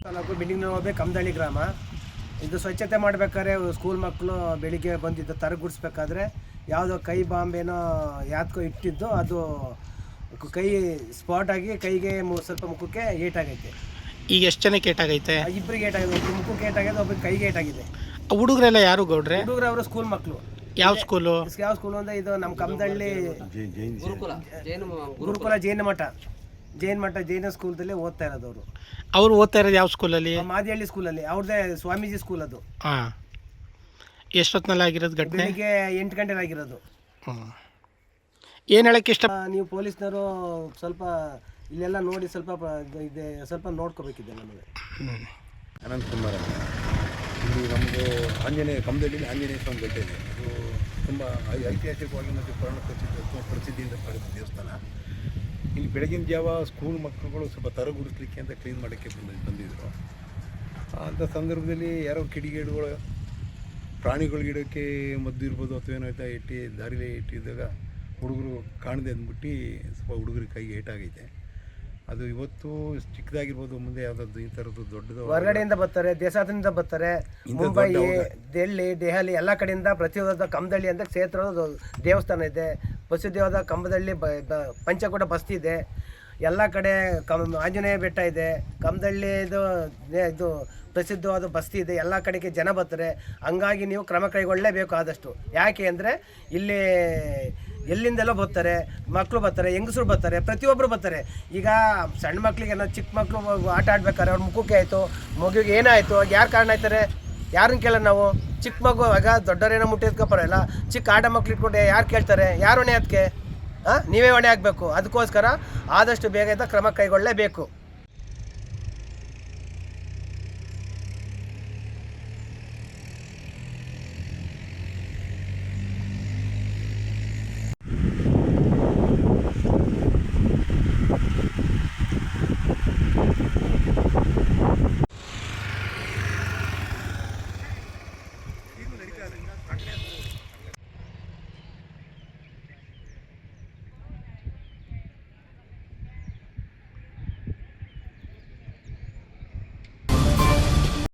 ತಾಲೂಕು ಬಿಂಡಿಗನೋಬೆ ಕಮದಳ್ಳಿ ಗ್ರಾಮ. ಇದು ಸ್ವಚ್ಛತೆ ಮಾಡಬೇಕಾದ್ರೆ ಸ್ಕೂಲ್ ಮಕ್ಕಳು ಬೆಳಿಗ್ಗೆ ಬಂದಿದ್ದು ತರಗುಡಿಸ್ಬೇಕಾದ್ರೆ ಯಾವುದೋ ಕೈ ಬಾಂಬೇನೋ ಯಾತ್ಕೋ ಇಟ್ಟಿದ್ದು ಅದು ಕೈ ಸ್ಪಾಟ್ ಆಗಿ ಕೈಗೆ ಸ್ವಲ್ಪ ಮುಖಕ್ಕೆ ಏಟಾಗೈತೆ. ಈಗ ಎಷ್ಟು ಜನಕ್ಕೆ ಏಟಾಗೈತೆ? ಇಬ್ಬರಿಗೆ ಏಟಾಗಿದೆ, ಒಬ್ಬರು ಮುಖಕ್ಕೆ ಏಟಾಗಿದೆ, ಒಬ್ಬರಿಗೆ ಕೈಗೆ ಏಟಾಗಿದೆ. ಹುಡುಗರೆಲ್ಲ ಯಾರು ಗೌಡ್ರೆ? ಹುಡುಗರು ಅವರು ಸ್ಕೂಲ್ ಮಕ್ಕಳು. ಯಾವ ಸ್ಕೂಲು? ಯಾವ ಸ್ಕೂಲು ಅಂದರೆ ಇದು ನಮ್ಮ ಕಮದಳ್ಳಿ ಗುರುಕುಲ ಜೈನ ಮಠ ಜೈನ ಸ್ಕೂಲ್ದಲ್ಲಿ ಓದ್ತಾ ಇರೋದು ಅವರು. ಅವ್ರು ಓದ್ತಾ ಇರೋದು ಯಾವ ಸ್ಕೂಲಲ್ಲಿ? ಮಾದಿಹಳ್ಳಿ ಸ್ಕೂಲಲ್ಲಿ, ಅವ್ರದ್ದೇ ಸ್ವಾಮೀಜಿ ಸ್ಕೂಲ್ ಅದು. ಹಾಂ. ಎಷ್ಟೊತ್ತಿನಲ್ಲಿ ಆಗಿರೋದು ಘಟನೆ? ಬೆಳಿಗ್ಗೆ 8 ಗಂಟೆಗೆ ಆಗಿರೋದು. ಏನು ಹೇಳಕ್ಕೆ ಇಷ್ಟ? ನೀವು ಪೊಲೀಸ್ನವರು ಸ್ವಲ್ಪ ಇಲ್ಲೆಲ್ಲ ನೋಡಿ ಸ್ವಲ್ಪ ನೋಡ್ಕೋಬೇಕಿದೆ ನಮಗೆ. ಅನಂತಕುಮಾರ್ ಅಂತ. ಇಲ್ಲಿ ನಮ್ಮದು ಕಮದಳ್ಳಿಯಲ್ಲಿ ಆಂಜನೇಯ ಸ್ವಾಮಿ ಬೆಟ್ಟ ಇದೆ. ಅದು ತುಂಬ ಐತಿಹಾಸಿಕವಾಗಿ ಮತ್ತು ಪುರಾಣ ಪ್ರಸಿದ್ಧಿಯಿಂದ ಪಡೆದ ದೇವಸ್ಥಾನ. ಇಲ್ಲಿ ಬೆಳಗಿನ ಜಾವ ಸ್ಕೂಲ್ ಮಕ್ಕಳುಗಳು ಸ್ವಲ್ಪ ತರಗುಡಿಸ್ಲಿಕ್ಕೆ ಅಂತ ಕ್ಲೀನ್ ಮಾಡೋಕ್ಕೆ ಬಂದಿದ್ದರು. ಅಂಥ ಸಂದರ್ಭದಲ್ಲಿ ಯಾರೋ ಕಿಡಿಗೇಡುಗಳು ಪ್ರಾಣಿಗಳಿಗಿಡೋಕ್ಕೆ ಮದ್ದು ಇರ್ಬೋದು ಅಥವಾ ಏನೋ ಆಯ್ತಾ ದಾರಿಲೇ ಇಟ್ಟಿದ್ದಾಗ ಹುಡುಗರು ಕಾಣದೆ ಅಂದ್ಬಿಟ್ಟು ಸ್ವಲ್ಪ ಹುಡುಗರಿಗೆ ಕೈಗೆ ಏಟಾಗೈತೆ. ಅದು ಇವತ್ತು ಚಿಕ್ಕದಾಗಿರ್ಬೋದು, ಮುಂದೆ ಯಾವುದಾದ್ರು ಈ ಥರದ್ದು ದೊಡ್ಡದು ಹೊರಗಡೆಯಿಂದ ಬರ್ತಾರೆ, ದೇಶಾದ್ರಿಂದ ಬರ್ತಾರೆ, ಮುಂಬೈ, ಡೆಲ್ಲಿ, ದೆಹಲಿ ಎಲ್ಲ ಕಡೆಯಿಂದ ಪ್ರತಿಯೊಂದು ಕಮದಳ್ಳಿ ಅಂತ ಕ್ಷೇತ್ರದ ದೇವಸ್ಥಾನ ಇದೆ. ಪ್ರಸಿದ್ಧವಾದ ಕಮದಳ್ಳಿ ಪಂಚಕೋಟ ಬಸ್ತಿ ಇದೆ. ಎಲ್ಲ ಕಡೆ ಆಂಜನೇಯ ಬೆಟ್ಟ ಇದೆ. ಕಮದಳ್ಳಿ ಇದು ಪ್ರಸಿದ್ಧವಾದ ಬಸ್ತಿ ಇದೆ. ಎಲ್ಲ ಕಡೆಗೆ ಜನ ಬರ್ತಾರೆ. ಹಂಗಾಗಿ ನೀವು ಕ್ರಮ ಕೈಗೊಳ್ಳಲೇಬೇಕು ಆದಷ್ಟು. ಯಾಕೆ ಅಂದರೆ ಇಲ್ಲಿ ಎಲ್ಲಿಂದೆಲ್ಲ ಬರ್ತಾರೆ, ಮಕ್ಕಳು ಬರ್ತಾರೆ, ಹೆಂಗಸರು ಬರ್ತಾರೆ, ಪ್ರತಿಯೊಬ್ಬರು ಬರ್ತಾರೆ. ಈಗ ಸಣ್ಣ ಮಕ್ಕಳಿಗೆ ಚಿಕ್ಕ ಮಕ್ಕಳು ಆಟ ಆಡ್ಬೇಕಾದ್ರೆ ಅವ್ರ ಮುಖಕ್ಕೆ ಆಯಿತು, ಮಗುವಿಗೆ ಏನಾಯಿತು, ಯಾರು ಕಾರಣ ಆಯ್ತಾರೆ? ಯಾರನ್ನ ಕೇಳೋಣ ನಾವು? ಚಿಕ್ಕ ಮಗು ಆಗ ದೊಡ್ಡವರೇನೋ ಮುಟ್ಟಿದ್ಕೊ ಬರೋಲ್ಲ. ಚಿಕ್ಕ ಆಟ ಮಕ್ಳು ಇಟ್ಕೊಂಡು ಯಾರು ಕೇಳ್ತಾರೆ? ಯಾರು ಹೊಣೆ ಅದಕ್ಕೆ? ನೀವೇ ಹೊಣೆ ಆಗಬೇಕು. ಅದಕ್ಕೋಸ್ಕರ ಆದಷ್ಟು ಬೇಗ ಕ್ರಮ ಕೈಗೊಳ್ಳಲೇಬೇಕು.